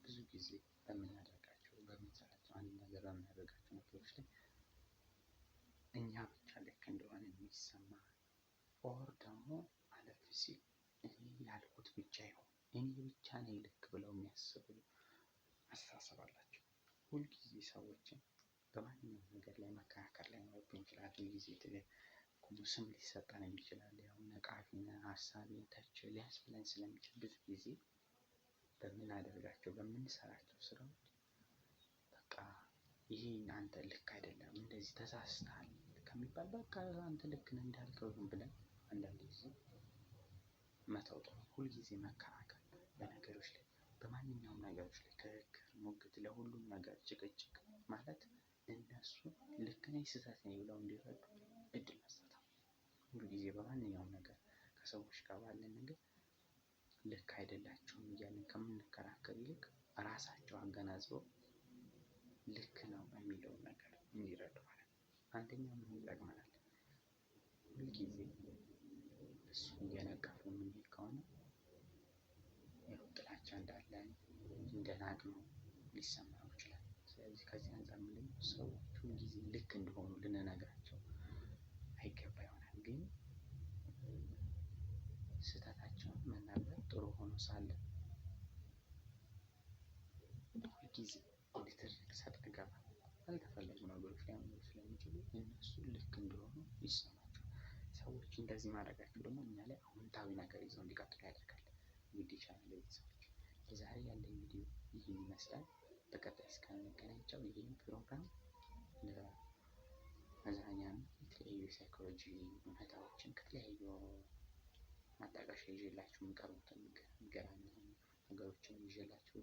ብዙ ጊዜ በምናደርጋቸው በምንሰራቸው አንድ ነገር በምናደርጋቸው ነገሮች ላይ እኛ ብቻ ልክ እንደሆነ የሚሰማ ኦር ደግሞ አለፍ ሲል እኔ ያልኩት ብቻ ይሆን እኔ ብቻ ነኝ ልክ ብለው የሚያስቡ አስተሳሰብ አላቸው። ሁልጊዜ ሰዎችን በማንኛውም ነገር ላይ መከራከር ላይኖርብን ይችላል። ሁልጊዜ ስም ሊሰጠን ይችላል። ያው ነቃፊና ሀሳቢ ተች ሊያስብለን ስለሚችል ብዙ ጊዜ በምናደርጋቸው በምንሰራቸው ስራዎች በቃ ይሄ አንተ ልክ አይደለም እንደዚህ ተሳስተሃል ከሚባል በቃ አንተ ልክ ነህ እንዳልከው ብለን አንዳንድ ጊዜ መተው ጥሩ። ሁልጊዜ መከራከር በነገሮች ላይ በማንኛውም ነገሮች ላይ ክርክር፣ ሙግት፣ ለሁሉም ነገር ጭቅጭቅ ማለት እነሱ ልክ ነኝ ስህተት ነኝ ብለው እንዲረዱ እድል መስጠት ነው። ሁልጊዜ በማንኛውም ነገር ከሰዎች ጋር ባለን ነገር ልክ አይደላችሁም እያልን ከምንከራከር ይልቅ ራሳቸው አገናዝበው ልክ ነው የሚለውን ነገር እንዲረዱ ማለት ነው። አንደኛው ምን ይጠቅመናል? ሁልጊዜ እሱን እየነቀፍን የምንሄድ ከሆነ ያው ጥላቻ እንዳለን እንደናቅነው ሊሰማው ይችላል። ስለዚህ ከዚህ አንፃር ምንድነው ሰዎች ሁልጊዜ ልክ እንደሆኑ ልንነግራቸው አይገባ ይሆናል። ግን ስህተታቸውን መናገር ጥሩ ሆኖ ሳለ ሁልጊዜ ንትርክ ሰጣ ገባ ያልተፈለጉ ነገሮች ሊያመሩ ስለሚችሉ እነሱ ልክ እንደሆኑ ይሰማቸዋል። ሰዎች እንደዚህ ማድረጋቸው ደግሞ እኛ ላይ አዎንታዊ ነገር ይዘው እንዲቀጥሉ ያደርጋል። ውድ የቻናሌ ቤተሰቦች የዛሬ ያለኝ ቪዲዮ ይህን ይመስላል። በቀጣይ እስከምንገናኝ ቻው። ይህን ፕሮግራም ለመዝናኛ እና የተለያዩ የሳይኮሎጂ እውነታዎችን ከተለያዩ ማጣቀሻ ይዤላችሁ የምቀርቡትን ገራሚ ነገሮችን ይዤላችሁ